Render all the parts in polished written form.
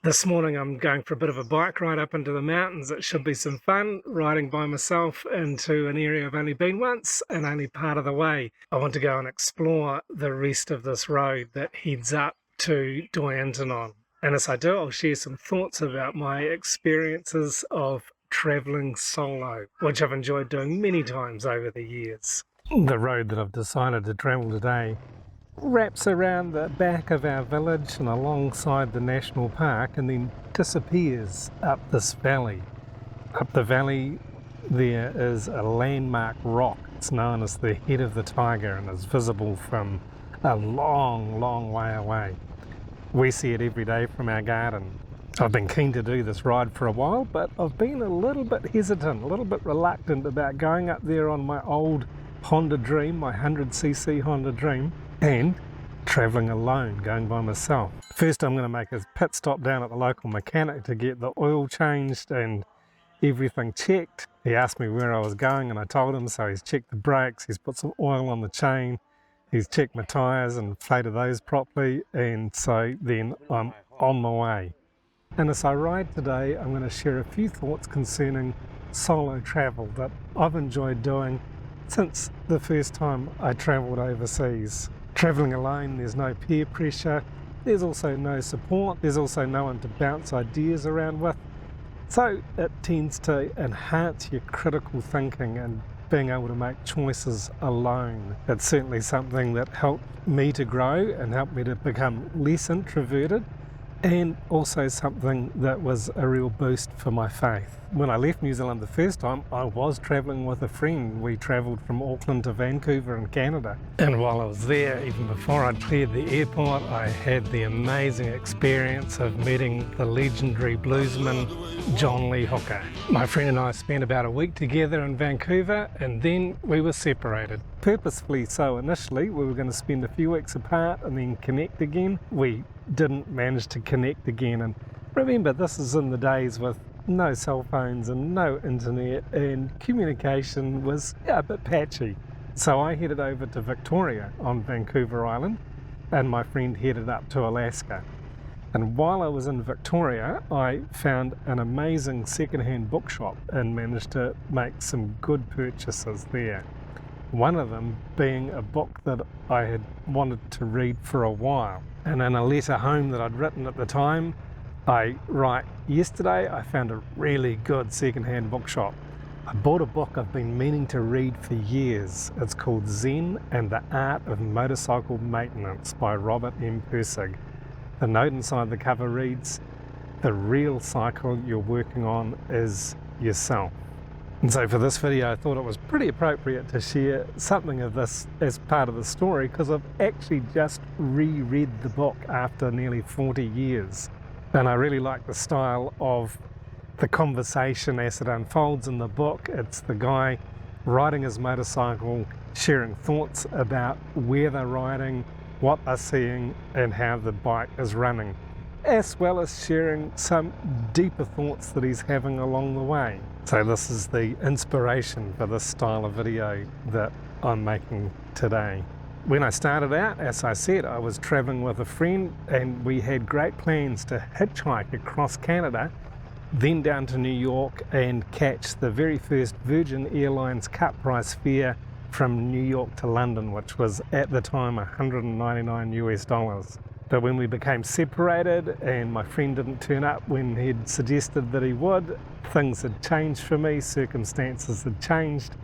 This morning I'm going for a bit of a bike ride up into the mountains. It should be some fun, riding by myself into an area I've only been once and only part of the way. I want to go and explore the rest of this road that heads up to Doi Inthanon. And as I do, I'll share some thoughts about my experiences of travelling solo, which I've enjoyed doing many times over the years. The road that I've decided to travel today wraps around the back of our village and alongside the national park and then disappears up this valley. Up the valley there is a landmark rock. It's known as the head of the tiger and is visible from a long way away. We see it every day from our garden. I've been keen to do this ride for a while, but I've been a little bit hesitant, a little bit reluctant about going up there on my old Honda Dream, my 100cc Honda Dream, and travelling alone, going by myself. First I'm going to make a pit stop down at the local mechanic to get the oil changed and everything checked. He asked me where I was going and I told him, so he's checked the brakes, he's put some oil on the chain, he's checked my tyres and inflated those properly, and so then I'm on my way. And as I ride today, I'm going to share a few thoughts concerning solo travel that I've enjoyed doing since the first time I travelled overseas. Travelling alone, there's no peer pressure, there's also no support, there's also no one to bounce ideas around with. So it tends to enhance your critical thinking and being able to make choices alone. It's certainly something that helped me to grow and helped me to become less introverted, and also something that was a real boost for my faith. When I left New Zealand the first time, I was travelling with a friend. We travelled from Auckland to Vancouver in Canada. And while I was there, even before I'd cleared the airport, I had the amazing experience of meeting the legendary bluesman John Lee Hooker. My friend and I spent about a week together in Vancouver, and then we were separated. Purposefully so initially. We were going to spend a few weeks apart and then connect again. We didn't manage to connect again, and remember, this is in the days with no cell phones and no internet, and communication was a bit patchy. So I headed over to Victoria on Vancouver Island and my friend headed up to Alaska. And while I was in Victoria, I found an amazing second-hand bookshop and managed to make some good purchases there. One of them being a book that I had wanted to read for a while. And in a letter home that I'd written at the time, I write, yesterday I found a really good second-hand bookshop. I bought a book I've been meaning to read for years. It's called Zen and the Art of Motorcycle Maintenance by Robert M. Persig. The note inside the cover reads, "The real cycle you're working on is yourself." And so for this video I thought it was pretty appropriate to share something of this as part of the story, because I've actually just reread the book after nearly 40 years. And I really like the style of the conversation as it unfolds in the book. It's the guy riding his motorcycle, sharing thoughts about where they're riding, what they're seeing, and how the bike is running, as well as sharing some deeper thoughts that he's having along the way. So this is the inspiration for this style of video that I'm making today. When I started out, as I said, I was travelling with a friend and we had great plans to hitchhike across Canada, then down to New York and catch the very first Virgin Airlines cut price fare from New York to London, which was at the time $199 US. But when we became separated and my friend didn't turn up when he'd suggested that he would, things had changed for me, circumstances had changed,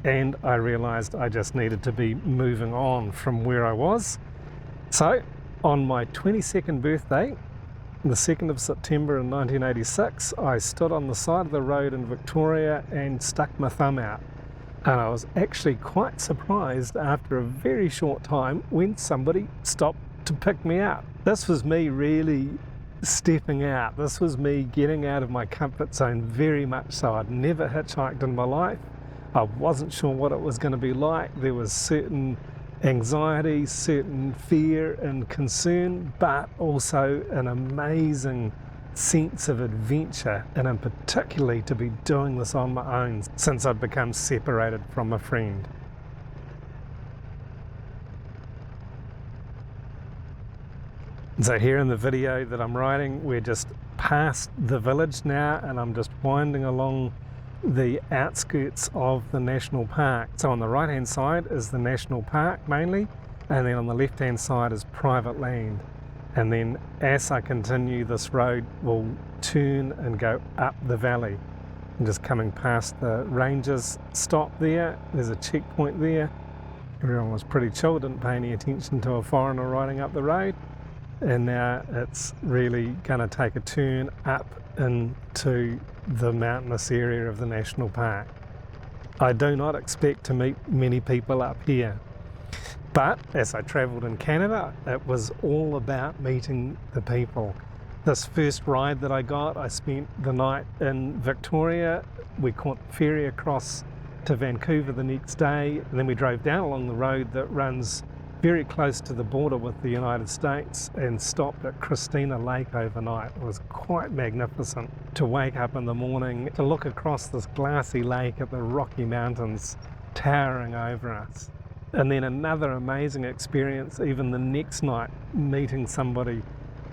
and I realised I just needed to be moving on from where I was. So on my 22nd birthday, the 2nd of September in 1986, I stood on the side of the road in Victoria and stuck my thumb out. And I was actually quite surprised after a very short time when somebody stopped to pick me up. This was me really stepping out. This was me getting out of my comfort zone very much so. I'd never hitchhiked in my life. I wasn't sure what it was going to be like. There was certain anxiety, certain fear and concern, but also an amazing sense of adventure, and particularly to be doing this on my own since I'd become separated from a friend. So here in the video that I'm writing, we're just past the village now, and I'm just winding along the outskirts of the national park. So on the right hand side is the national park mainly, and then on the left hand side is private land. And then as I continue, this road will turn and go up the valley. I'm just coming past the rangers stop there. There's a checkpoint there. Everyone was pretty chill, didn't pay any attention to a foreigner riding up the road. And now it's really going to take a turn up into the mountainous area of the national park. I do not expect to meet many people up here, but as I travelled in Canada, it was all about meeting the people. This first ride that I got, I spent the night in Victoria. We caught the ferry across to Vancouver the next day, and then we drove down along the road that runs very close to the border with the United States and stopped at Christina Lake overnight. It was quite magnificent to wake up in the morning, to look across this glassy lake at the Rocky Mountains towering over us. And then another amazing experience even the next night, meeting somebody.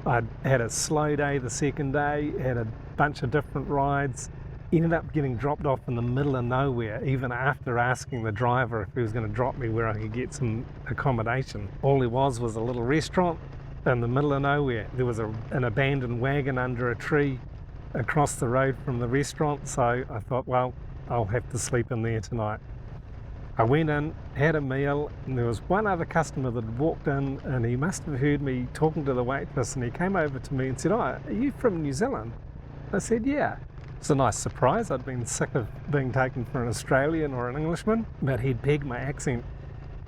I'd had a slow day the second day, had a bunch of different rides, ended up getting dropped off in the middle of nowhere, even after asking the driver if he was going to drop me where I could get some accommodation. All there was a little restaurant in the middle of nowhere. There was an abandoned wagon under a tree across the road from the restaurant, so I thought, well, I'll have to sleep in there tonight. I went in, had a meal, and there was one other customer that had walked in, and he must have heard me talking to the waitress, and he came over to me and said, "Oh, are you from New Zealand?" I said, "Yeah." It's a nice surprise. I'd been sick of being taken for an Australian or an Englishman, but he'd pegged my accent.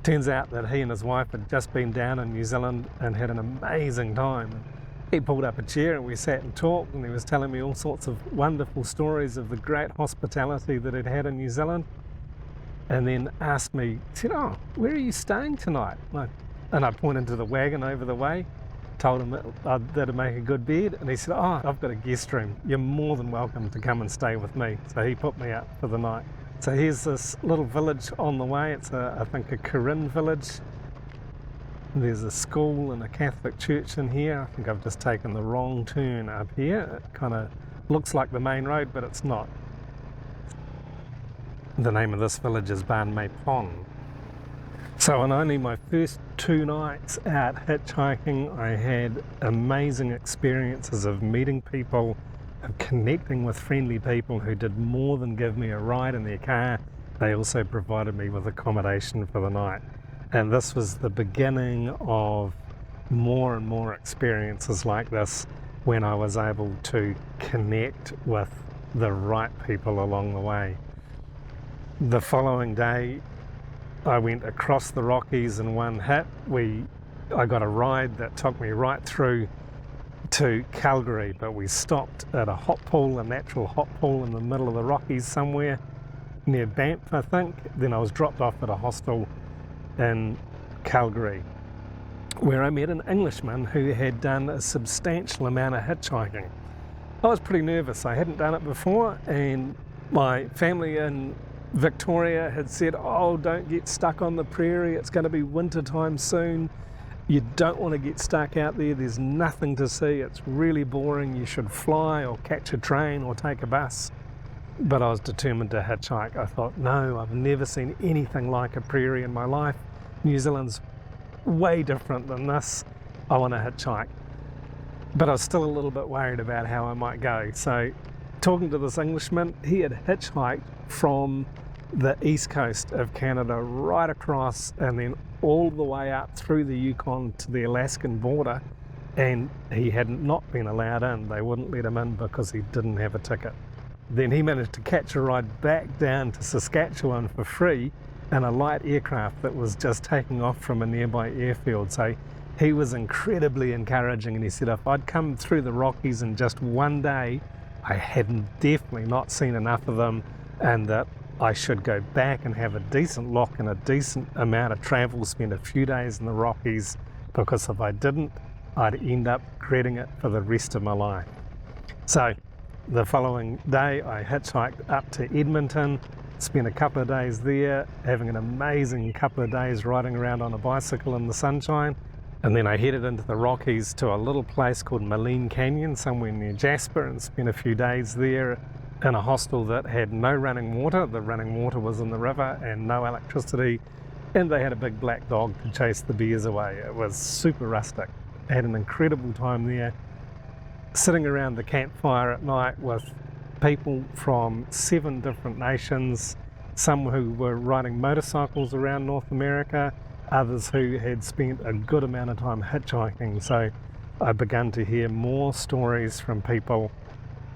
Turns out that he and his wife had just been down in New Zealand and had an amazing time. He pulled up a chair and we sat and talked, and he was telling me all sorts of wonderful stories of the great hospitality that he'd had in New Zealand. And then asked me, said, "Oh, where are you staying tonight?" And I pointed to the wagon over the way, told him that'd make a good bed, and he said, "Oh, I've got a guest room. You're more than welcome to come and stay with me." So he put me up for the night. So here's this little village on the way. It's I think a Korean village. There's a school and a Catholic church in here. I think I've just taken the wrong turn up here. It kind of looks like the main road, but it's not. The name of this village is Ban Mae Pong. So on only my first 2 nights out hitchhiking, I had amazing experiences of meeting people, of connecting with friendly people who did more than give me a ride in their car. They also provided me with accommodation for the night. And this was the beginning of more and more experiences like this, when I was able to connect with the right people along the way. The following day, I went across the Rockies in one hit. I got a ride that took me right through to Calgary, but we stopped at a hot pool, a natural hot pool in the middle of the Rockies somewhere near Banff, I think. Then I was dropped off at a hostel in Calgary, where I met an Englishman who had done a substantial amount of hitchhiking. I was pretty nervous. I hadn't done it before, and my family in Victoria had said, "Oh, don't get stuck on the prairie. It's going to be winter time soon. You don't want to get stuck out there. There's nothing to see. It's really boring. You should fly or catch a train or take a bus." But I was determined to hitchhike. I thought, no, I've never seen anything like a prairie in my life. New Zealand's way different than this. I want to hitchhike. But I was still a little bit worried about how I might go. So talking to this Englishman, he had hitchhiked from the east coast of Canada right across and then all the way up through the Yukon to the Alaskan border, and he had not been allowed in. They wouldn't let him in because he didn't have a ticket. Then he managed to catch a ride back down to Saskatchewan for free in a light aircraft that was just taking off from a nearby airfield. So he was incredibly encouraging, and he said if I'd come through the Rockies in just one day, I had definitely not seen enough of them, and that I should go back and have a decent look and a decent amount of travel, spend a few days in the Rockies, because if I didn't, I'd end up regretting it for the rest of my life. So the following day I hitchhiked up to Edmonton, spent a couple of days there, having an amazing couple of days riding around on a bicycle in the sunshine, And then I headed into the Rockies to a little place called Moline Canyon, somewhere near Jasper, and spent a few days there in a hostel that had no running water. The running water was in the river and no electricity, and they had a big black dog to chase the bears away. It was super rustic. I had an incredible time there, sitting around the campfire at night with people from 7 different nations, some who were riding motorcycles around North America, others who had spent a good amount of time hitchhiking. So I began to hear more stories from people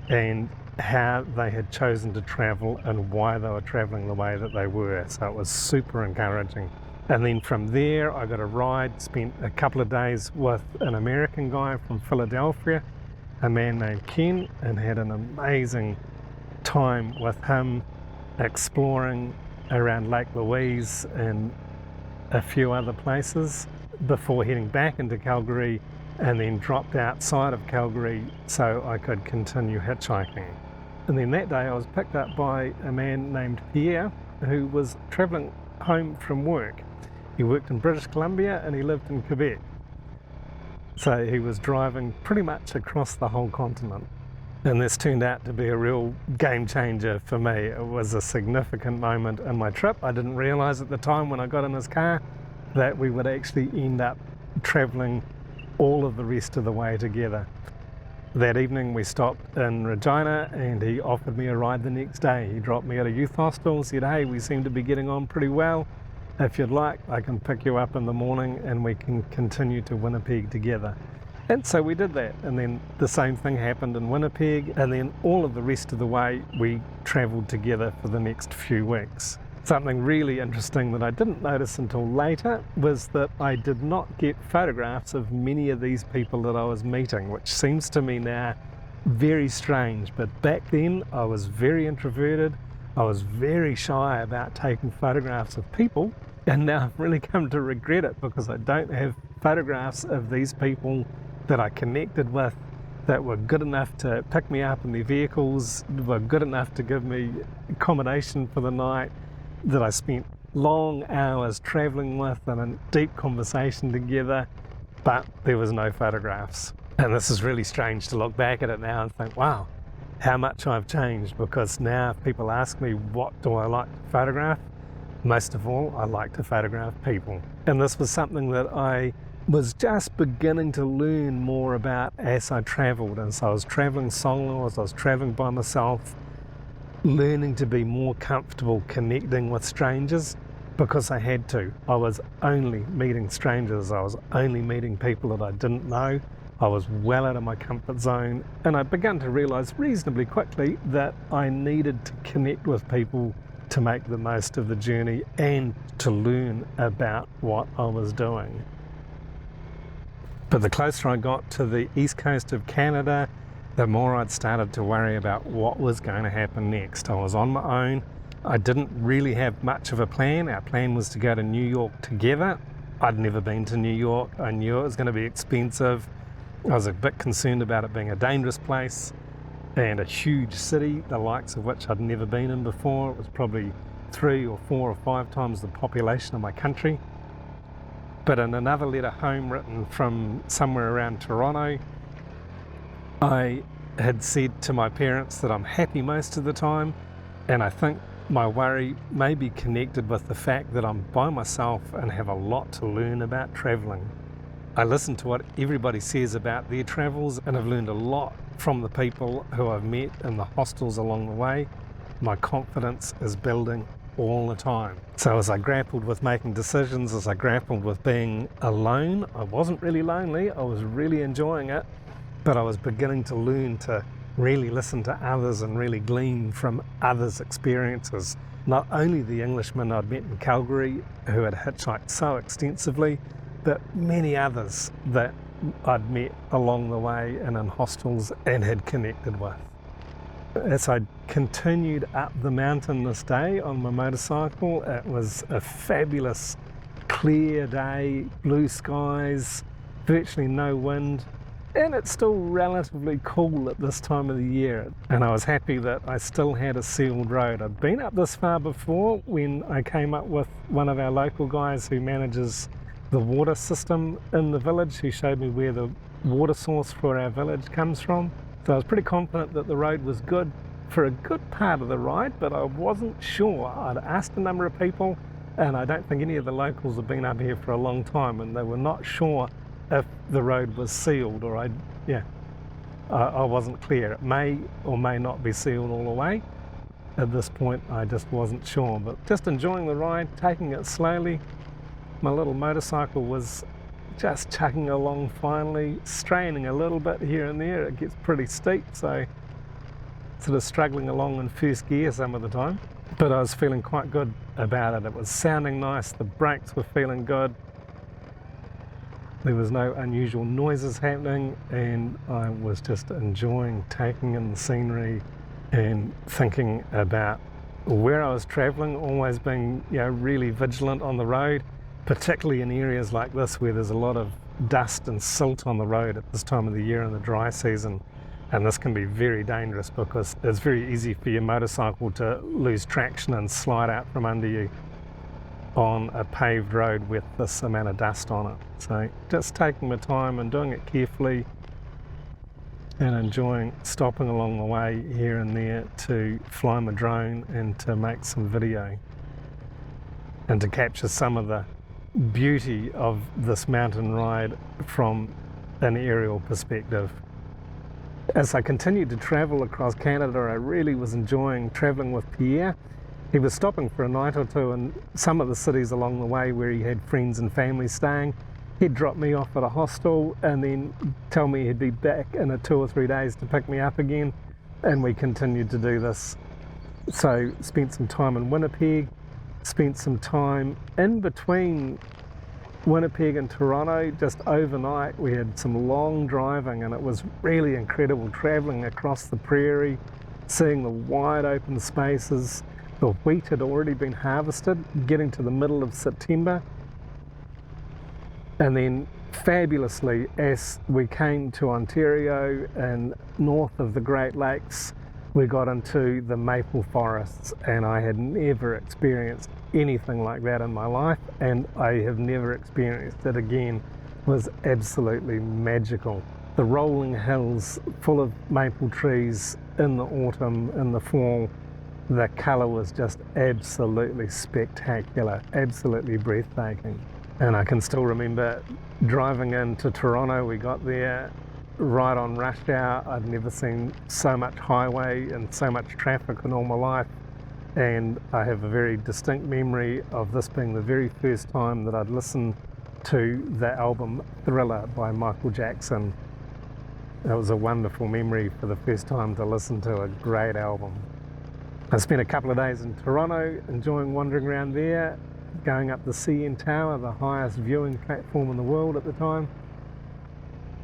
and how they had chosen to travel and why they were traveling the way that they were. So it was super encouraging. And then from there I got a ride, spent a couple of days with an American guy from Philadelphia, a man named Ken, and had an amazing time with him exploring around Lake Louise and a few other places before heading back into Calgary, and then dropped outside of Calgary so I could continue hitchhiking. And then that day I was picked up by a man named Pierre who was travelling home from work. He worked in British Columbia and he lived in Quebec. So he was driving pretty much across the whole continent. And this turned out to be a real game changer for me. It was a significant moment in my trip. I didn't realise at the time when I got in his car that we would actually end up travelling all of the rest of the way together. That evening we stopped in Regina and he offered me a ride the next day. He dropped me at a youth hostel, said, "Hey, we seem to be getting on pretty well. If you'd like, I can pick you up in the morning and we can continue to Winnipeg together." And so we did that, and then the same thing happened in Winnipeg, and then all of the rest of the way we travelled together for the next few weeks. Something really interesting that I didn't notice until later was that I did not get photographs of many of these people that I was meeting, which seems to me now very strange. But back then I was very introverted, I was very shy about taking photographs of people, and now I've really come to regret it because I don't have photographs of these people that I connected with, that were good enough to pick me up in their vehicles, were good enough to give me accommodation for the night, that I spent long hours travelling with and a deep conversation together, but there was no photographs. And this is really strange to look back at it now and think, wow, how much I've changed, because now if people ask me what do I like to photograph, most of all I like to photograph people. And this was something that I was just beginning to learn more about as I travelled. And so I was travelling solo, as I was travelling by myself, learning to be more comfortable connecting with strangers because I had to. I was only meeting strangers, I was only meeting people that I didn't know. I was well out of my comfort zone, and I began to realise reasonably quickly that I needed to connect with people to make the most of the journey and to learn about what I was doing. But the closer I got to the east coast of Canada, the more I'd started to worry about what was going to happen next. I was on my own. I didn't really have much of a plan. Our plan was to go to New York together. I'd never been to New York. I knew it was going to be expensive. I was a bit concerned about it being a dangerous place and a huge city, the likes of which I'd never been in before. It was probably 3 or 4 or 5 times the population of my country. But in another letter home written from somewhere around Toronto, I had said to my parents that I'm happy most of the time, and I think my worry may be connected with the fact that I'm by myself and have a lot to learn about travelling. I listen to what everybody says about their travels, and I've learned a lot from the people who I've met in the hostels along the way. My confidence is building all the time. So as I grappled with making decisions, as I grappled with being alone, I wasn't really lonely, I was really enjoying it, but I was beginning to learn to really listen to others and really glean from others' experiences. Not only the Englishmen I'd met in Calgary who had hitchhiked so extensively, but many others that I'd met along the way and in hostels and had connected with. As I continued up the mountain this day on my motorcycle, it was a fabulous clear day, blue skies, virtually no wind, and it's still relatively cool at this time of the year. And I was happy that I still had a sealed road. I'd been up this far before when I came up with one of our local guys who manages the water system in the village. He showed me where the water source for our village comes from. So I was pretty confident that the road was good for a good part of the ride, but I wasn't sure. I'd asked a number of people, and I don't think any of the locals have been up here for a long time, and they were not sure if the road was sealed, or I wasn't clear. It may or may not be sealed all the way. At this point, I just wasn't sure, but just enjoying the ride, taking it slowly. My little motorcycle was just chugging along finally, straining a little bit here and there. It gets pretty steep, so sort of struggling along in first gear some of the time. But I was feeling quite good about it. It was sounding nice, the brakes were feeling good. There was no unusual noises happening, and I was just enjoying taking in the scenery and thinking about where I was travelling, always being really vigilant on the road, particularly in areas like this where there's a lot of dust and silt on the road at this time of the year in the dry season. And this can be very dangerous because it's very easy for your motorcycle to lose traction and slide out from under you on a paved road with this amount of dust on it. So just taking my time and doing it carefully, and enjoying stopping along the way here and there to fly my drone and to make some video and to capture some of the beauty of this mountain ride from an aerial perspective. As I continued to travel across Canada, I really was enjoying traveling with Pierre. He was stopping for a night or two in some of the cities along the way where he had friends and family staying. He'd drop me off at a hostel and then tell me he'd be back in 2 or 3 days to pick me up again, and we continued to do this. So spent some time in Winnipeg, spent some time in between Winnipeg and Toronto just overnight. We had some long driving, and it was really incredible travelling across the prairie, seeing the wide open spaces. The wheat had already been harvested, getting to the middle of September. And then fabulously, as we came to Ontario and north of the Great Lakes, we got into the maple forests, and I had never experienced anything like that in my life, and I have never experienced it again. It was absolutely magical. The rolling hills full of maple trees in the autumn, in the fall, the colour was just absolutely spectacular, absolutely breathtaking. And I can still remember driving into Toronto. We got there right on rush hour. I'd never seen so much highway and so much traffic in all my life. And I have a very distinct memory of this being the very first time that I'd listened to the album Thriller by Michael Jackson. It was a wonderful memory for the first time to listen to a great album. I spent a couple of days in Toronto enjoying wandering around there, going up the CN Tower, the highest viewing platform in the world at the time,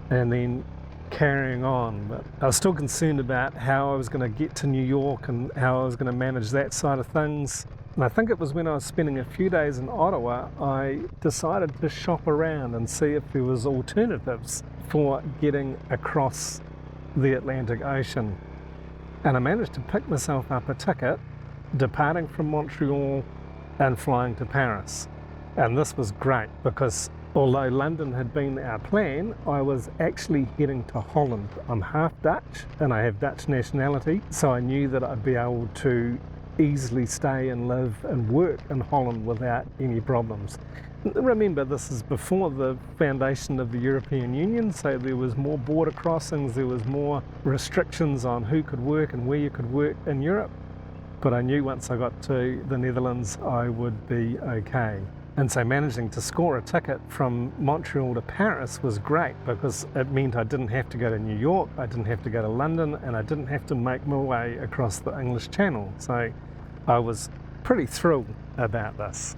and then carrying on. But I was still concerned about how I was going to get to New York and how I was going to manage that side of things. And I think it was when I was spending a few days in Ottawa, I decided to shop around and see if there was alternatives for getting across the Atlantic Ocean. And I managed to pick myself up a ticket departing from Montreal and flying to Paris. And this was great because although London had been our plan, I was actually heading to Holland. I'm half Dutch and I have Dutch nationality, so I knew that I'd be able to easily stay and live and work in Holland without any problems. Remember, this is before the foundation of the European Union, so there was more border crossings, there was more restrictions on who could work and where you could work in Europe. But I knew once I got to the Netherlands, I would be okay. And so managing to score a ticket from Montreal to Paris was great because it meant I didn't have to go to New York, I didn't have to go to London, and I didn't have to make my way across the English Channel. So I was pretty thrilled about this.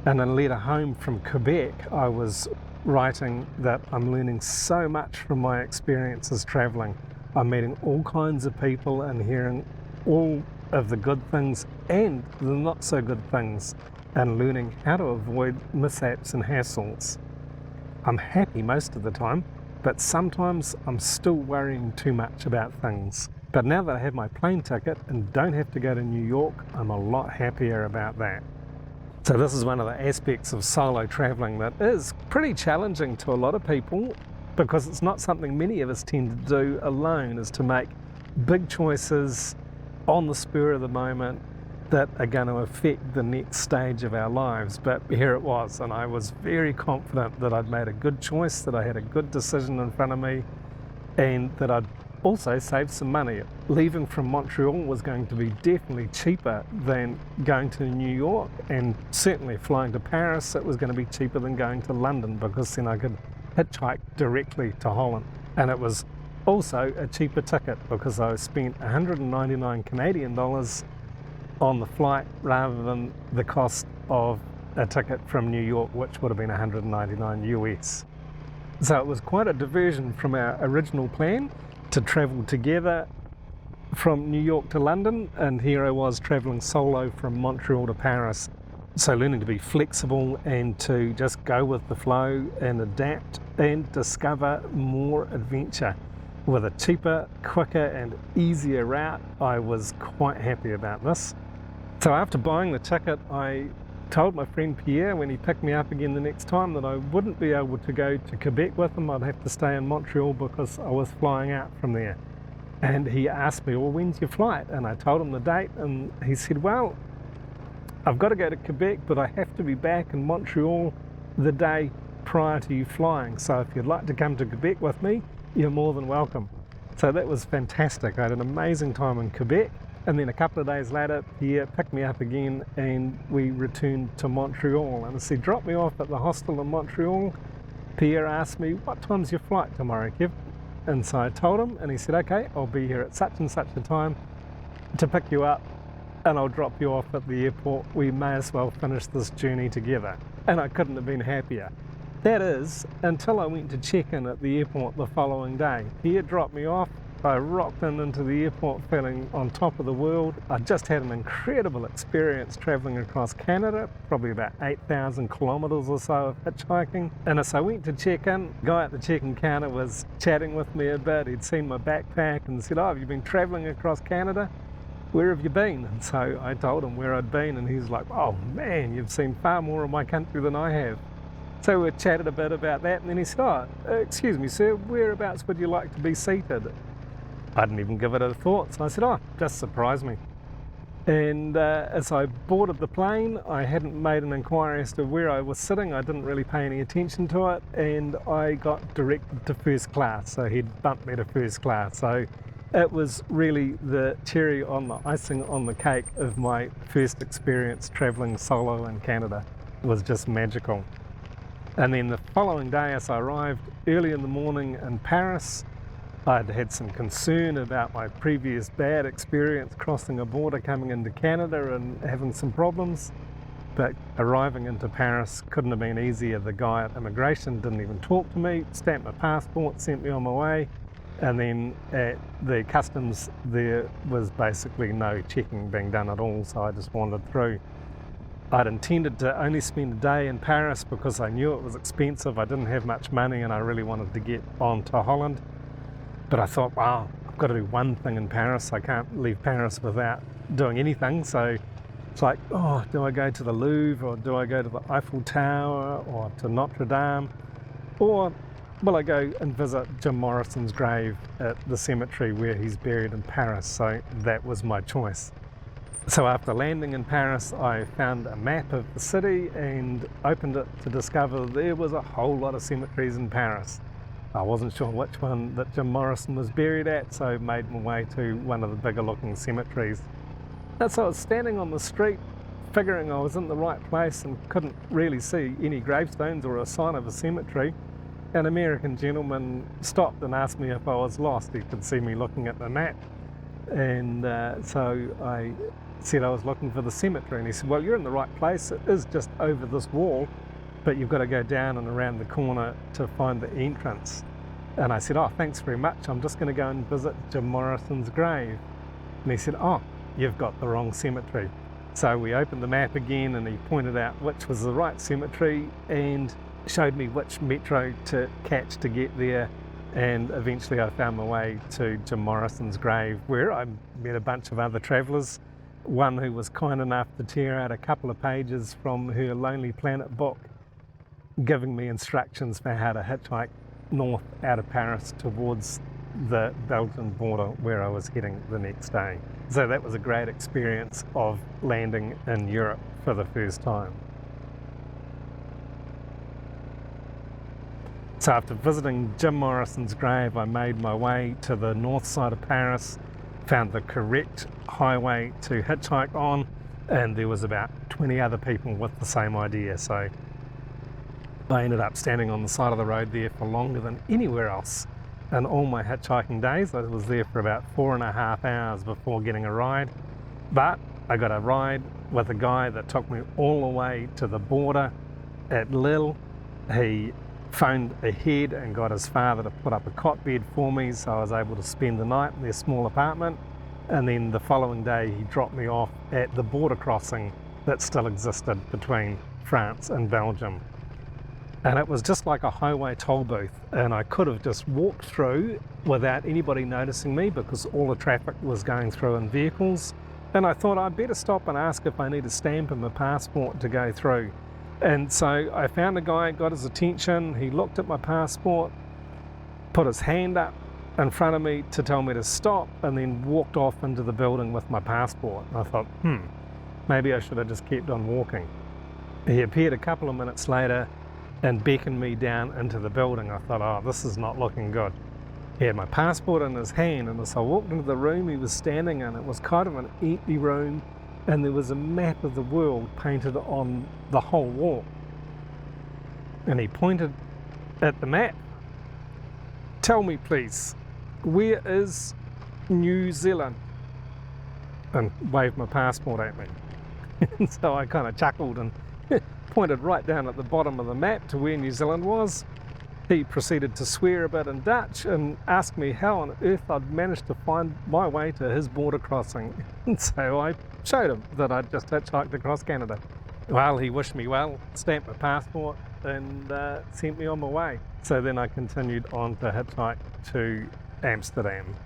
And in a letter home from Quebec, I was writing that I'm learning so much from my experiences traveling. I'm meeting all kinds of people and hearing all of the good things and the not so good things, and learning how to avoid mishaps and hassles. I'm happy most of the time, but sometimes I'm still worrying too much about things. But now that I have my plane ticket and don't have to go to New York, I'm a lot happier about that. So this is one of the aspects of solo travelling that is pretty challenging to a lot of people, because it's not something many of us tend to do alone, is to make big choices on the spur of the moment that are going to affect the next stage of our lives. But here it was, and I was very confident that I'd made a good choice, that I had a good decision in front of me, and that I'd also saved some money. Leaving from Montreal was going to be definitely cheaper than going to New York, and certainly flying to Paris, it was going to be cheaper than going to London, because then I could hitchhike directly to Holland. And it was also a cheaper ticket, because I spent 199 Canadian dollars on the flight rather than the cost of a ticket from New York, which would have been 199 US. So it was quite a diversion from our original plan to travel together from New York to London, and here I was travelling solo from Montreal to Paris. So learning to be flexible and to just go with the flow and adapt and discover more adventure. With a cheaper, quicker and easier route, I was quite happy about this. So after buying the ticket, I told my friend Pierre when he picked me up again the next time that I wouldn't be able to go to Quebec with him. I'd have to stay in Montreal because I was flying out from there. And he asked me, well, when's your flight? And I told him the date, and he said, well, I've got to go to Quebec, but I have to be back in Montreal the day prior to you flying. So if you'd like to come to Quebec with me, you're more than welcome. So that was fantastic. I had an amazing time in Quebec. And then a couple of days later, Pierre picked me up again and we returned to Montreal. And as he dropped me off at the hostel in Montreal, Pierre asked me, what time's your flight tomorrow, Kev? And so I told him, and he said, okay, I'll be here at such and such a time to pick you up, and I'll drop you off at the airport. We may as well finish this journey together. And I couldn't have been happier. That is, until I went to check-in at the airport the following day. Pierre dropped me off. I rocked into the airport feeling on top of the world. I just had an incredible experience travelling across Canada, probably about 8,000 kilometres or so of hitchhiking. And as I went to check in, the guy at the check-in counter was chatting with me a bit. He'd seen my backpack and said, oh, have you been travelling across Canada? Where have you been? And so I told him where I'd been, and he's like, oh man, you've seen far more of my country than I have. So we chatted a bit about that, and then he said, oh, excuse me, sir, whereabouts would you like to be seated? I didn't even give it a thought, so I said, oh, just surprise me. And as I boarded the plane, I hadn't made an inquiry as to where I was sitting. I didn't really pay any attention to it, and I got directed to first class, so he'd bumped me to first class. So it was really the cherry on the icing on the cake of my first experience travelling solo in Canada. It was just magical. And then the following day, as I arrived early in the morning in Paris, I'd had some concern about my previous bad experience crossing a border coming into Canada and having some problems. But arriving into Paris couldn't have been easier. The guy at immigration didn't even talk to me, stamped my passport, sent me on my way. And then at the customs, there was basically no checking being done at all, so I just wandered through. I'd intended to only spend a day in Paris because I knew it was expensive. I didn't have much money and I really wanted to get on to Holland. But I thought, wow, I've got to do one thing in Paris. I can't leave Paris without doing anything. So it's like, oh, do I go to the Louvre, or do I go to the Eiffel Tower, or to Notre Dame? Or will I go and visit Jim Morrison's grave at the cemetery where he's buried in Paris? So that was my choice. So after landing in Paris, I found a map of the city and opened it to discover there was a whole lot of cemeteries in Paris. I wasn't sure which one that Jim Morrison was buried at, so I made my way to one of the bigger looking cemeteries. And so I was standing on the street, figuring I was in the right place and couldn't really see any gravestones or a sign of a cemetery. An American gentleman stopped and asked me if I was lost. He could see me looking at the map. And so I said I was looking for the cemetery, and he said, well, you're in the right place. It is just over this wall, but you've got to go down and around the corner to find the entrance. And I said, oh, thanks very much. I'm just going to go and visit Jim Morrison's grave. And he said, oh, you've got the wrong cemetery. So we opened the map again, and he pointed out which was the right cemetery and showed me which metro to catch to get there. And eventually I found my way to Jim Morrison's grave, where I met a bunch of other travellers one who was kind enough to tear out a couple of pages from her Lonely Planet book, giving me instructions for how to hitchhike north out of Paris towards the Belgian border where I was heading the next day. So that was a great experience of landing in Europe for the first time. So after visiting Jim Morrison's grave, I made my way to the north side of Paris, found the correct highway to hitchhike on, and there was about 20 other people with the same idea. So I ended up standing on the side of the road there for longer than anywhere else in all my hitchhiking days. I was there for about 4.5 hours before getting a ride, but I got a ride with a guy that took me all the way to the border at Lille. He phoned ahead and got his father to put up a cot bed for me, so I was able to spend the night in their small apartment, and then the following day he dropped me off at the border crossing that still existed between France and Belgium. And it was just like a highway toll booth, and I could have just walked through without anybody noticing me because all the traffic was going through in vehicles, and I thought I'd better stop and ask if I need a stamp in my passport to go through. And so I found a guy, got his attention, he looked at my passport, put his hand up in front of me to tell me to stop, and then walked off into the building with my passport. And I thought, maybe I should have just kept on walking. He appeared a couple of minutes later and beckoned me down into the building. I thought, oh, this is not looking good. He had my passport in his hand, and as I walked into the room he was standing in, it was kind of an empty room, and there was a map of the world painted on the whole wall. And he pointed at the map. Tell me please, where is New Zealand? And waved my passport at me. And so I kind of chuckled and pointed right down at the bottom of the map to where New Zealand was. He proceeded to swear a bit in Dutch and asked me how on earth I'd managed to find my way to his border crossing. And so I showed him that I'd just hitchhiked across Canada. Well, he wished me well, stamped my passport, and sent me on my way. So then I continued on to hitchhike to Amsterdam.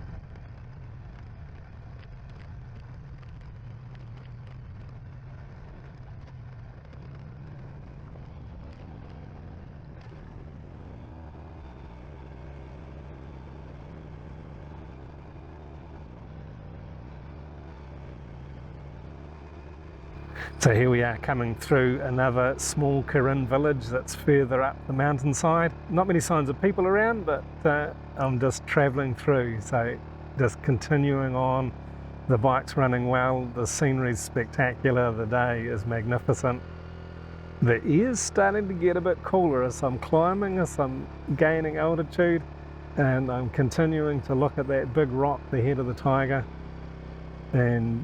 So here we are coming through another small Karen village that's further up the mountainside. Not many signs of people around, but I'm just travelling through, so just continuing on. The bike's running well, the scenery's spectacular, the day is magnificent. The air's starting to get a bit cooler as I'm climbing, as I'm gaining altitude, and I'm continuing to look at that big rock, the head of the tiger, and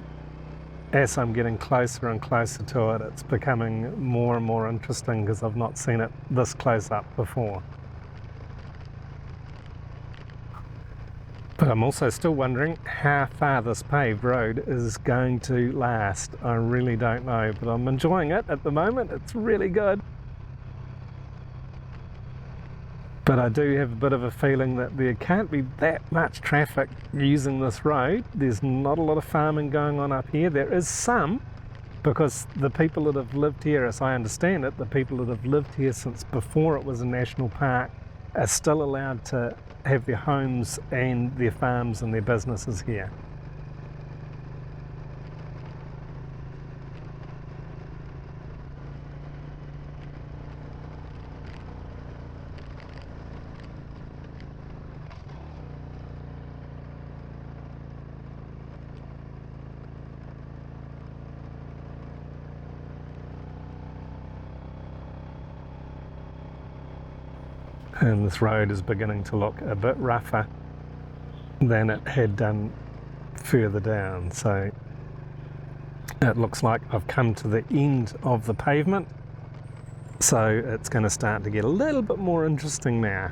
as I'm getting closer and closer to it, it's becoming more and more interesting because I've not seen it this close up before. But I'm also still wondering how far this paved road is going to last. I really don't know, but I'm enjoying it at the moment. It's really good. But I do have a bit of a feeling that there can't be that much traffic using this road. There's not a lot of farming going on up here. There is some, because the people that have lived here, as I understand it, the people that have lived here since before it was a national park are still allowed to have their homes and their farms and their businesses here. And this road is beginning to look a bit rougher than it had done further down. So it looks like I've come to the end of the pavement. So it's going to start to get a little bit more interesting now.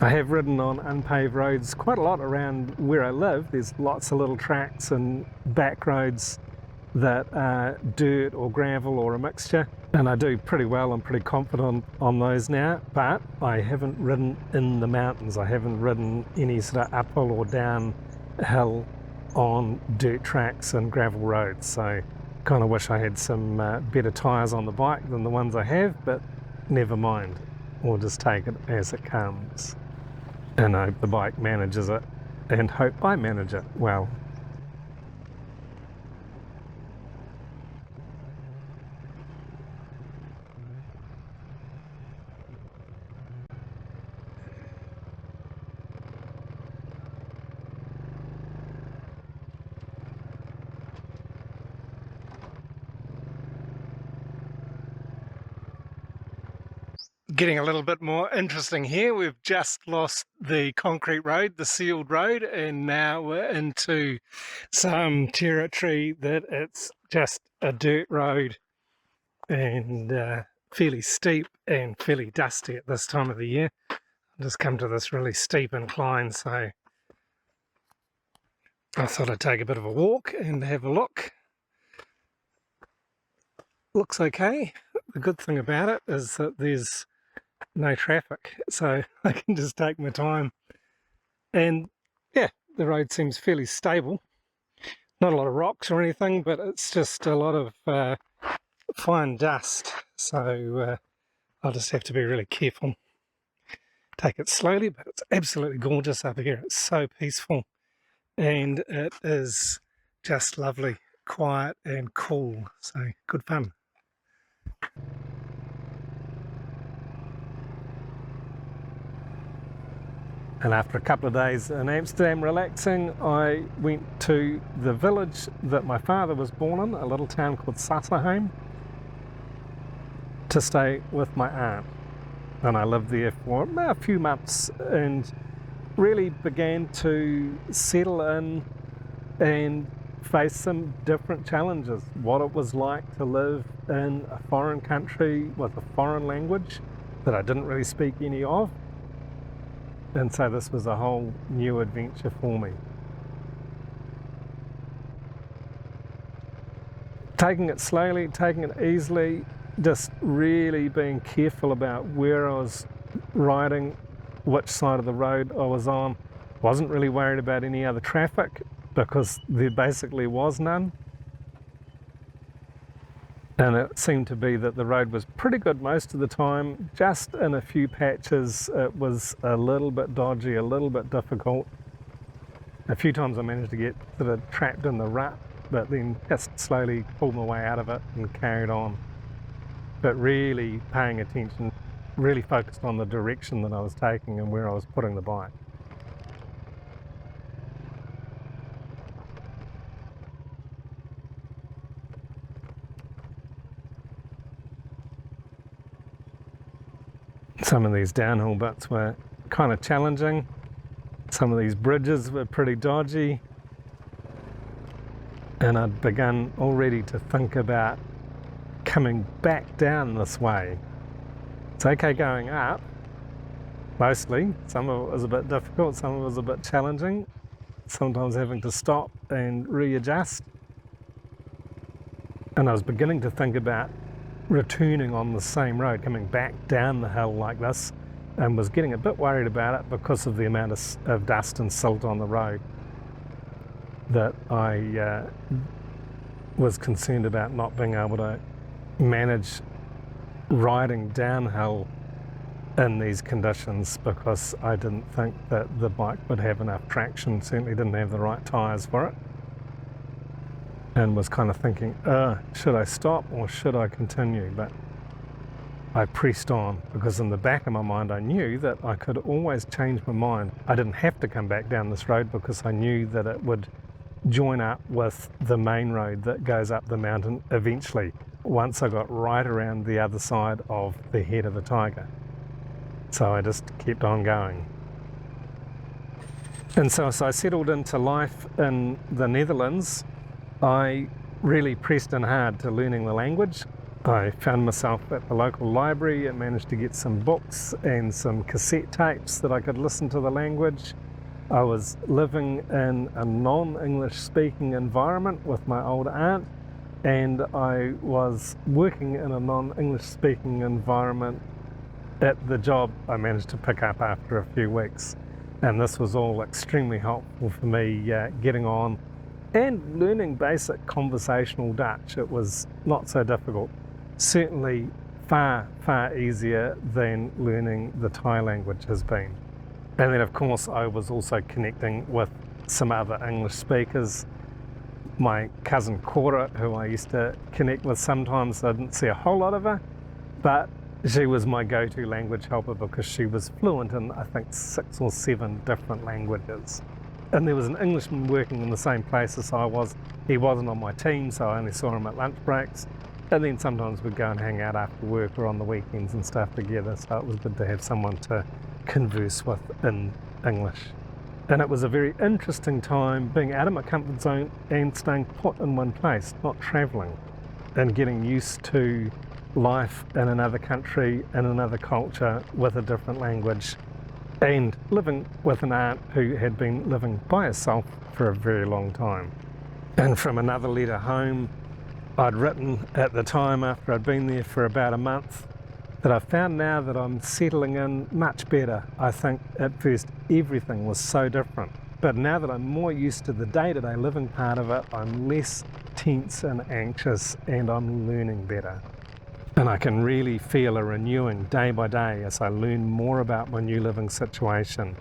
I have ridden on unpaved roads quite a lot around where I live. There's lots of little tracks and back roads that are dirt or gravel or a mixture, and I do pretty well. I'm pretty confident on those now, but I haven't ridden in the mountains. I haven't ridden any sort of uphill or downhill on dirt tracks and gravel roads, so kind of wish I had some better tyres on the bike than the ones I have, but never mind, we'll just take it as it comes and hope the bike manages it and hope I manage it well. Getting a little bit more interesting here. We've just lost the concrete road, the sealed road, and now we're into some territory that it's just a dirt road and fairly steep and fairly dusty at this time of the year. I've just come to this really steep incline, so I thought I'd take a bit of a walk and have a look. Looks okay. The good thing about it is that there's no traffic, so I can just take my time, and yeah, the road seems fairly stable. Not a lot of rocks or anything, but it's just a lot of fine dust, so I'll just have to be really careful. Take it slowly, but it's absolutely gorgeous up here. It's so peaceful, and it is just lovely, quiet and cool, so good fun. And after a couple of days in Amsterdam relaxing, I went to the village that my father was born in, a little town called Sassenheim, to stay with my aunt. And I lived there for a few months and really began to settle in and face some different challenges. What it was like to live in a foreign country with a foreign language that I didn't really speak any of. And so this was a whole new adventure for me. Taking it slowly, taking it easily, just really being careful about where I was riding, which side of the road I was on. Wasn't really worried about any other traffic because there basically was none. And it seemed to be that the road was pretty good most of the time. Just in a few patches it was a little bit dodgy, a little bit difficult. A few times I managed to get sort of trapped in the rut, but then just slowly pulled my way out of it and carried on. But really paying attention, really focused on the direction that I was taking and where I was putting the bike. Some of these downhill bits were kind of challenging. Some of these bridges were pretty dodgy. And I'd begun already to think about coming back down this way. It's okay going up, mostly. Some of it was a bit difficult, some of it was a bit challenging. Sometimes having to stop and readjust. And I was beginning to think about returning on the same road, coming back down the hill like this, and was getting a bit worried about it because of the amount of dust and silt on the road, that I was concerned about not being able to manage riding downhill in these conditions, because I didn't think that the bike would have enough traction, certainly didn't have the right tyres for it. And was kind of thinking, should I stop or should I continue? But I pressed on, because in the back of my mind I knew that I could always change my mind. I didn't have to come back down this road because I knew that it would join up with the main road that goes up the mountain eventually, once I got right around the other side of the head of the tiger. So I just kept on going. And so as I settled into life in the Netherlands, I really pressed in hard to learning the language. I found myself at the local library and managed to get some books and some cassette tapes that I could listen to the language. I was living in a non-English speaking environment with my old aunt, and I was working in a non-English speaking environment at the job I managed to pick up after a few weeks. And this was all extremely helpful for me getting on and learning basic conversational Dutch. It was not so difficult. Certainly far, far easier than learning the Thai language has been. And then of course I was also connecting with some other English speakers. My cousin Cora, who I used to connect with sometimes, I didn't see a whole lot of her, but she was my go-to language helper because she was fluent in I think 6 or 7 different languages. And there was an Englishman working in the same place as I was. He wasn't on my team, so I only saw him at lunch breaks. And then sometimes we'd go and hang out after work or on the weekends and stuff together, so it was good to have someone to converse with in English. And it was a very interesting time being out of my comfort zone and staying put in one place, not travelling, and getting used to life in another country, in another culture, with a different language, and living with an aunt who had been living by herself for a very long time. And from another letter home, I'd written at the time after I'd been there for about a month that I found now that I'm settling in much better. I think at first everything was so different, but now that I'm more used to the day-to-day living part of it, I'm less tense and anxious, and I'm learning better. And I can really feel a renewing day by day as I learn more about my new living situation.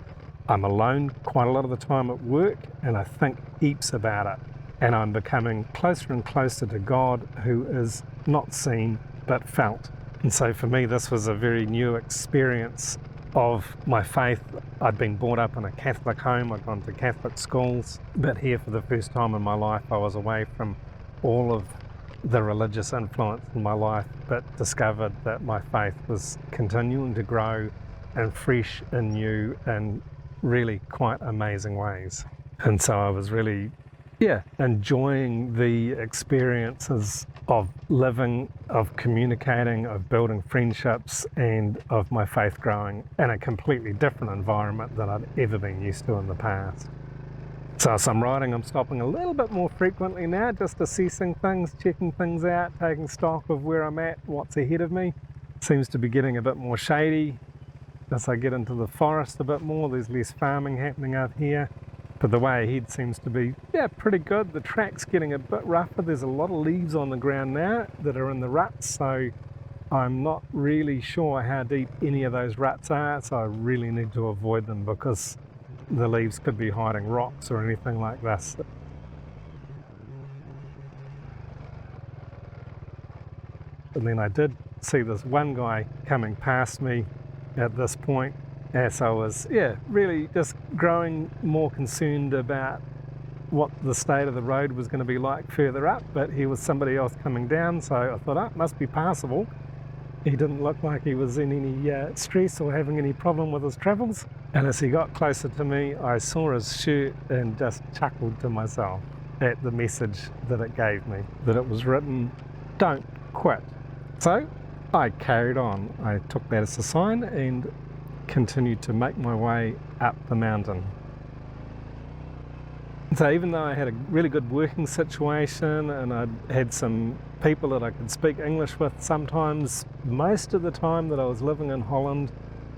I'm alone quite a lot of the time at work, and I think heaps about it. And I'm becoming closer and closer to God, who is not seen but felt. And so for me, this was a very new experience of my faith. I'd been brought up in a Catholic home, I'd gone to Catholic schools, but here for the first time in my life, I was away from all of the religious influence in my life, but discovered that my faith was continuing to grow and fresh and new in really quite amazing ways. And so I was really enjoying the experiences of living, of communicating, of building friendships, and of my faith growing in a completely different environment than I'd ever been used to in the past. So as I'm riding, I'm stopping a little bit more frequently now, just assessing things, checking things out, taking stock of where I'm at, what's ahead of me. Seems to be getting a bit more shady. As I get into the forest a bit more, there's less farming happening out here. But the way ahead seems to be, pretty good. The track's getting a bit rougher. There's a lot of leaves on the ground now that are in the ruts, so I'm not really sure how deep any of those ruts are, so I really need to avoid them because the leaves could be hiding rocks or anything like this. And then I did see this one guy coming past me at this point, as I was, really just growing more concerned about what the state of the road was going to be like further up, but he was somebody else coming down, so I thought, it must be passable. He didn't look like he was in any stress or having any problem with his travels. And as he got closer to me, I saw his shirt and just chuckled to myself at the message that it gave me, that it was written, "Don't quit." So I carried on. I took that as a sign and continued to make my way up the mountain. So even though I had a really good working situation and I'd had some people that I could speak English with sometimes, most of the time that I was living in Holland,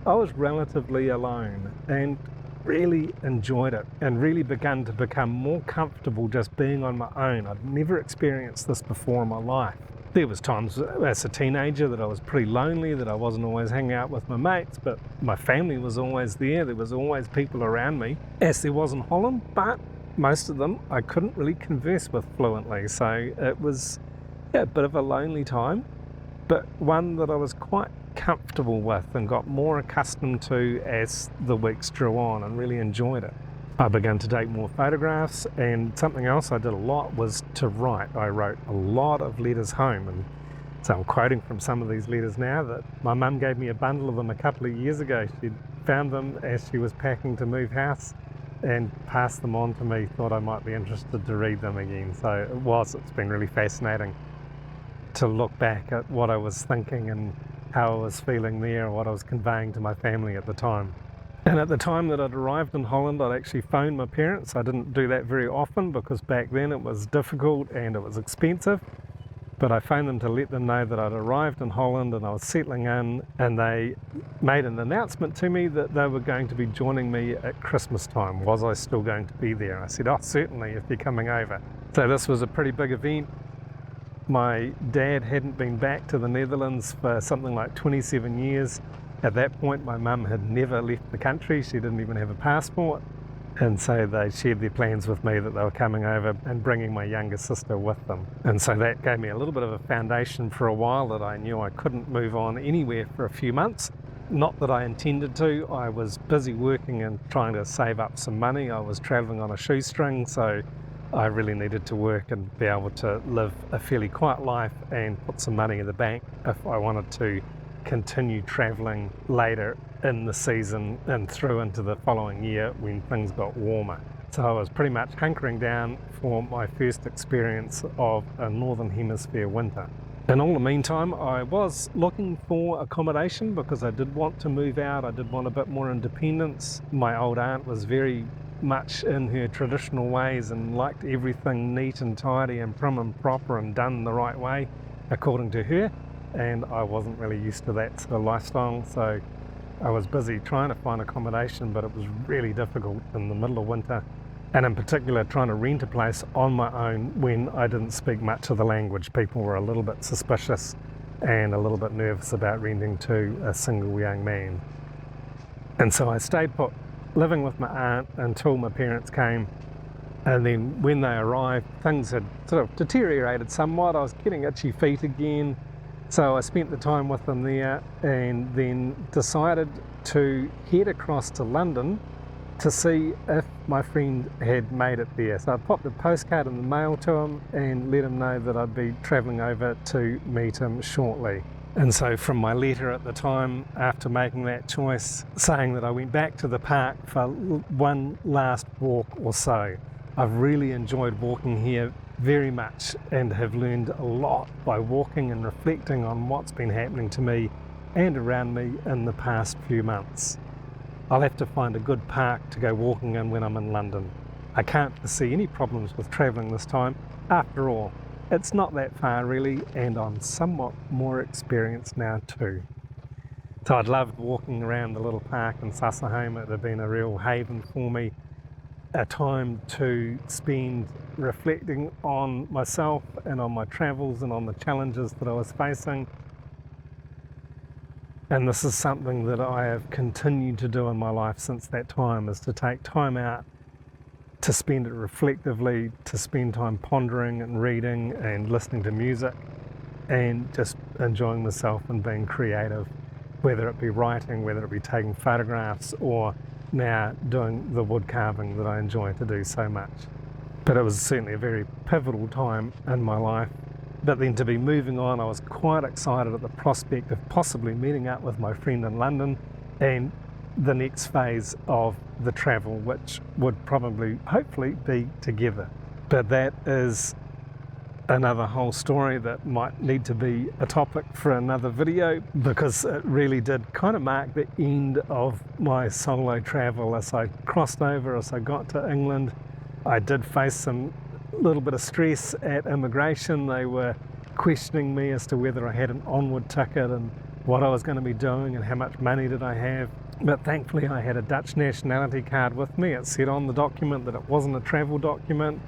I was relatively alone and really enjoyed it and really began to become more comfortable just being on my own. I'd never experienced this before in my life. There was times as a teenager that I was pretty lonely, that I wasn't always hanging out with my mates, but my family was always there. There was always people around me, as there was in Holland, but most of them I couldn't really converse with fluently. So it was a bit of a lonely time, but one that I was quite comfortable with and got more accustomed to as the weeks drew on and really enjoyed it. I began to take more photographs, and something else I did a lot was to write. I wrote a lot of letters home, and so I'm quoting from some of these letters now that my mum gave me a bundle of them a couple of years ago. She'd found them as she was packing to move house and passed them on to me, thought I might be interested to read them again. So it's been really fascinating to look back at what I was thinking and how I was feeling there, what I was conveying to my family at the time. And at the time that I'd arrived in Holland, I'd actually phoned my parents. I didn't do that very often because back then it was difficult and it was expensive. But I phoned them to let them know that I'd arrived in Holland and I was settling in, and they made an announcement to me that they were going to be joining me at Christmas time. Was I still going to be there? I said, oh, certainly, if you're coming over. So this was a pretty big event. My dad hadn't been back to the Netherlands for something like 27 years. At that point, my mum had never left the country. She didn't even have a passport. And so they shared their plans with me that they were coming over and bringing my younger sister with them. And so that gave me a little bit of a foundation for a while that I knew I couldn't move on anywhere for a few months. Not that I intended to. I was busy working and trying to save up some money. I was travelling on a shoestring, so I really needed to work and be able to live a fairly quiet life and put some money in the bank if I wanted to continue travelling later in the season and through into the following year when things got warmer. So I was pretty much hunkering down for my first experience of a Northern Hemisphere winter. In all the meantime, I was looking for accommodation because I did want to move out. I did want a bit more independence. My old aunt was very much in her traditional ways and liked everything neat and tidy and prim and proper and done the right way, according to her. And I wasn't really used to that sort of lifestyle, so I was busy trying to find accommodation, but it was really difficult in the middle of winter, and in particular trying to rent a place on my own when I didn't speak much of the language. People were a little bit suspicious and a little bit nervous about renting to a single young man. And so I stayed put, living with my aunt until my parents came, and then when they arrived, things had sort of deteriorated somewhat. I was getting itchy feet again. So I spent the time with them there and then decided to head across to London to see if my friend had made it there. So I popped a postcard in the mail to him and let him know that I'd be travelling over to meet him shortly. And so from my letter at the time, after making that choice, saying that I went back to the park for one last walk or so. I've really enjoyed walking here very much and have learned a lot by walking and reflecting on what's been happening to me and around me in the past few months. I'll have to find a good park to go walking in when I'm in London. I can't foresee any problems with travelling this time. After all, it's not that far really, and I'm somewhat more experienced now too. So I'd loved walking around the little park in Susseholm. It had been a real haven for me, a time to spend reflecting on myself and on my travels and on the challenges that I was facing. And this is something that I have continued to do in my life since that time, is to take time out to spend it reflectively, to spend time pondering and reading and listening to music and just enjoying myself and being creative, whether it be writing, whether it be taking photographs, or now doing the wood carving that I enjoy to do so much. But it was certainly a very pivotal time in my life. But then to be moving on, I was quite excited at the prospect of possibly meeting up with my friend in London and the next phase of the travel, which would probably, hopefully, be together. But that is another whole story that might need to be a topic for another video, because it really did kind of mark the end of my solo travel. As I crossed over, as I got to England, I did face some little bit of stress at immigration. They were questioning me as to whether I had an onward ticket and what I was going to be doing and how much money did I have. But thankfully I had a Dutch nationality card with me. It said on the document that it wasn't a travel document,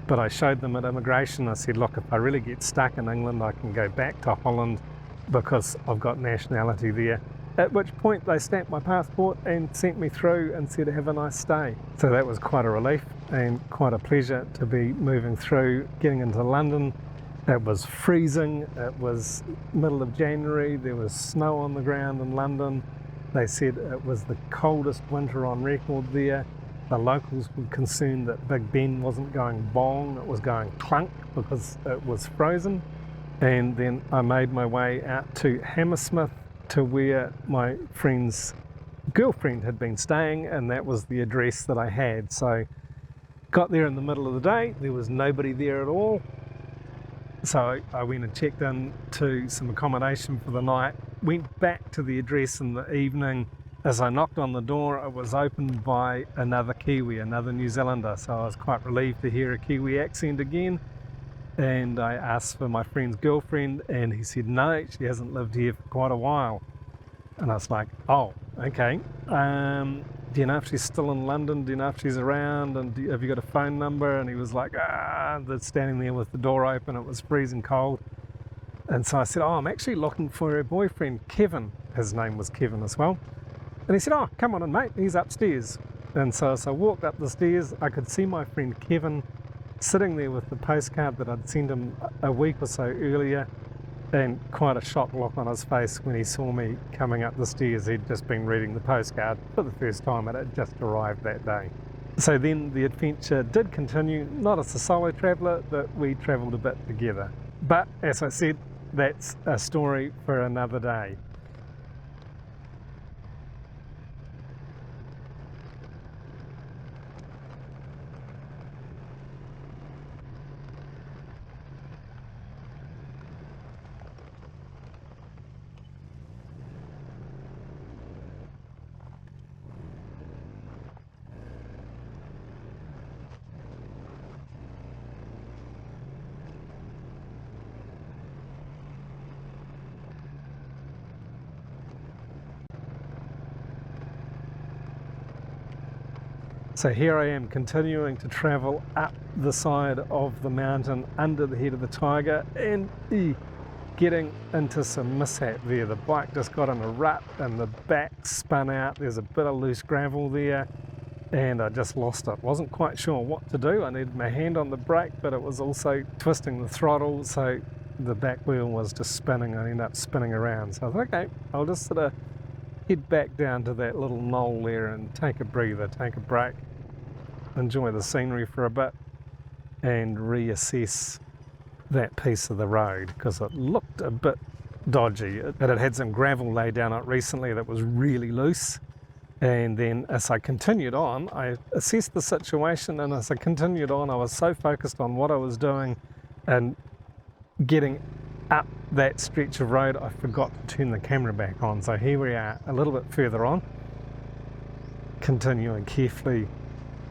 but I showed them at immigration. I said, look, if I really get stuck in England, I can go back to Holland because I've got nationality there. At which point they stamped my passport and sent me through and said, have a nice stay. So that was quite a relief and quite a pleasure to be moving through, getting into London. It was freezing. It was middle of January. There was snow on the ground in London. They said it was the coldest winter on record there. The locals were concerned that Big Ben wasn't going bong, it was going clunk because it was frozen. And then I made my way out to Hammersmith, to where my friend's girlfriend had been staying, and that was the address that I had. So got there in the middle of the day, there was nobody there at all. So I went and checked in to some accommodation for the night, went back to the address in the evening. As I knocked on the door, it was opened by another Kiwi, another New Zealander, so I was quite relieved to hear a Kiwi accent again. and I asked for my friend's girlfriend, and he said no, she hasn't lived here for quite a while. And I was like, oh, okay. Do you know if she's still in London? Do you know if she's around? And have you got a phone number? And he was like, they're standing there with the door open. It was freezing cold. And so I said, oh, I'm actually looking for her boyfriend, Kevin. His name was Kevin as well. And he said, oh, come on in, mate. He's upstairs. And so I walked up the stairs. I could see my friend Kevin sitting there with the postcard that I'd sent him a week or so earlier, and quite a shocked look on his face when he saw me coming up the stairs. He'd just been reading the postcard for the first time, and it had just arrived that day. So then the adventure did continue, not as a solo traveller, but we travelled a bit together. But as I said, that's a story for another day. So here I am continuing to travel up the side of the mountain under the head of the tiger, and getting into some mishap there. The bike just got in a rut and the back spun out. There's a bit of loose gravel there and I just lost it. Wasn't quite sure what to do. I needed my hand on the brake, but it was also twisting the throttle, so the back wheel was just spinning. I ended up spinning around. So I thought, okay, I'll just sort of head back down to that little knoll there and take a breather, take a break, enjoy the scenery for a bit and reassess that piece of the road, because it looked a bit dodgy. It had some gravel laid down it recently that was really loose, and then as I continued on, I assessed the situation, and as I continued on, I was so focused on what I was doing and getting up that stretch of road, I forgot to turn the camera back on. So here we are a little bit further on, continuing carefully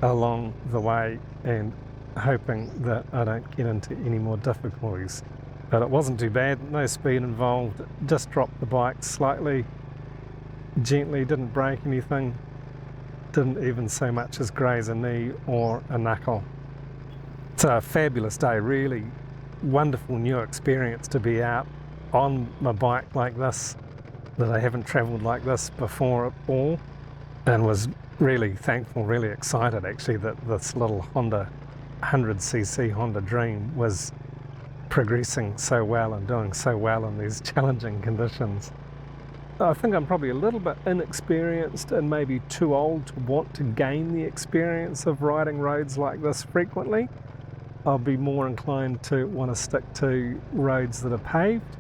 along the way and hoping that I don't get into any more difficulties. But it wasn't too bad, no speed involved, just dropped the bike slightly, gently, didn't break anything, didn't even so much as graze a knee or a knuckle. It's a fabulous day, really wonderful new experience to be out on my bike like this, that I haven't travelled like this before at all, and was really thankful, really excited actually that this little Honda 100cc Honda Dream was progressing so well and doing so well in these challenging conditions. I think I'm probably a little bit inexperienced and maybe too old to want to gain the experience of riding roads like this frequently. I'll be more inclined to want to stick to roads that are paved,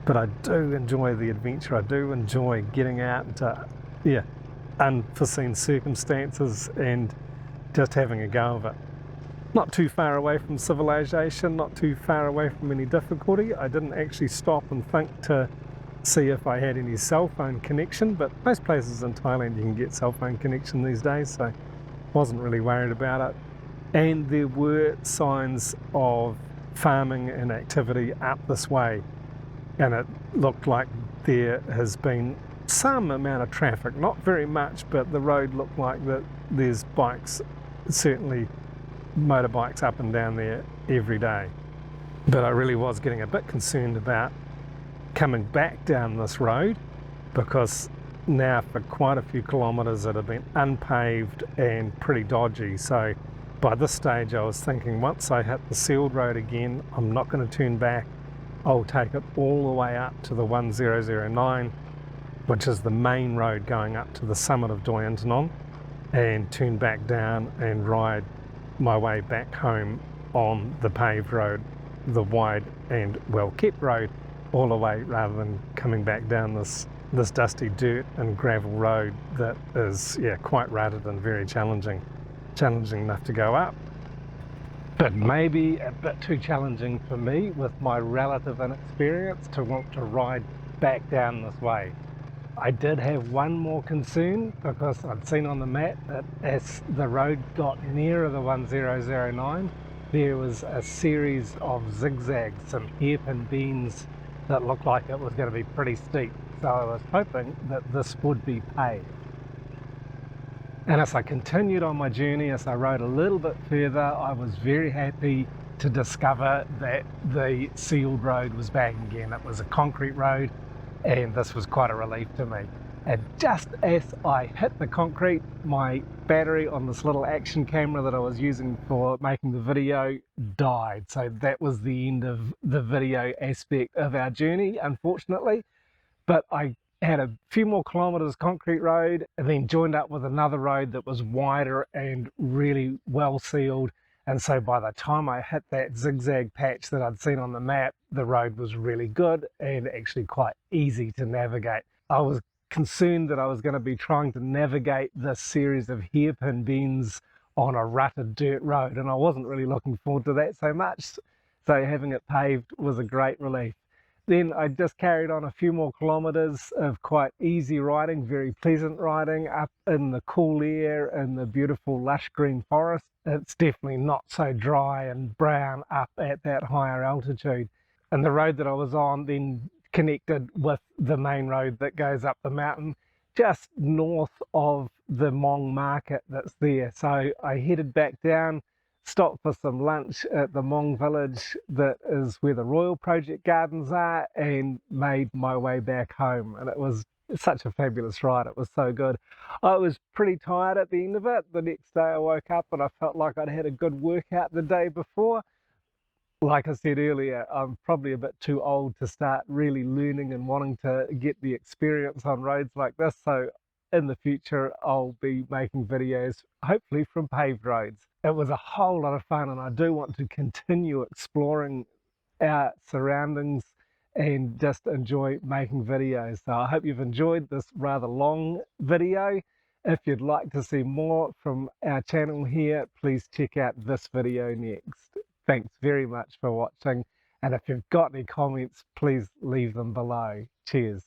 but I do enjoy the adventure. I do enjoy getting out into unforeseen circumstances and just having a go of it. Not too far away from civilization, not too far away from any difficulty. I didn't actually stop and think to see if I had any cell phone connection, but most places in Thailand you can get cell phone connection these days, so wasn't really worried about it. And there were signs of farming and activity up this way, and it looked like there has been some amount of traffic, not very much, but the road looked like that there's bikes, certainly motorbikes up and down there every day. But I really was getting a bit concerned about coming back down this road, because now for quite a few kilometres it had been unpaved and pretty dodgy. So by this stage I was thinking, once I hit the sealed road again, I'm not going to turn back. I'll take it all the way up to the 1009, which is the main road going up to the summit of Doi Inthanon, and turn back down and ride my way back home on the paved road, the wide and well-kept road, all the way, rather than coming back down this dusty dirt and gravel road that is quite rutted and very challenging enough to go up, but maybe a bit too challenging for me with my relative inexperience to want to ride back down this way. I did have one more concern, because I'd seen on the map that as the road got nearer the 1009, there was a series of zigzags, some hairpin bends that looked like it was going to be pretty steep. So I was hoping that this would be paved. And as I continued on my journey, as I rode a little bit further, I was very happy to discover that the sealed road was back again. It was a concrete road, and this was quite a relief to me. And just as I hit the concrete, my battery on this little action camera that I was using for making the video died. So that was the end of the video aspect of our journey, unfortunately. But I had a few more kilometers concrete road and then joined up with another road that was wider and really well sealed. And so by the time I hit that zigzag patch that I'd seen on the map, the road was really good and actually quite easy to navigate. I was concerned that I was going to be trying to navigate this series of hairpin bends on a rutted dirt road, and I wasn't really looking forward to that so much. So having it paved was a great relief. Then I just carried on a few more kilometers of quite easy riding, very pleasant riding up in the cool air and the beautiful lush green forest. It's definitely not so dry and brown up at that higher altitude. And the road that I was on then connected with the main road that goes up the mountain just north of the Hmong market that's there. So I headed back down, stopped for some lunch at the Hmong village that is where the Royal Project Gardens are, and made my way back home. And it was such a fabulous ride. It was so good. I was pretty tired at the end of it. The next day I woke up and I felt like I'd had a good workout the day before. Like I said earlier, I'm probably a bit too old to start really learning and wanting to get the experience on roads like this. So in the future, I'll be making videos, hopefully from paved roads. It was a whole lot of fun, and I do want to continue exploring our surroundings and just enjoy making videos. So I hope you've enjoyed this rather long video. If you'd like to see more from our channel here, please check out this video next. Thanks very much for watching, and if you've got any comments, please leave them below. Cheers.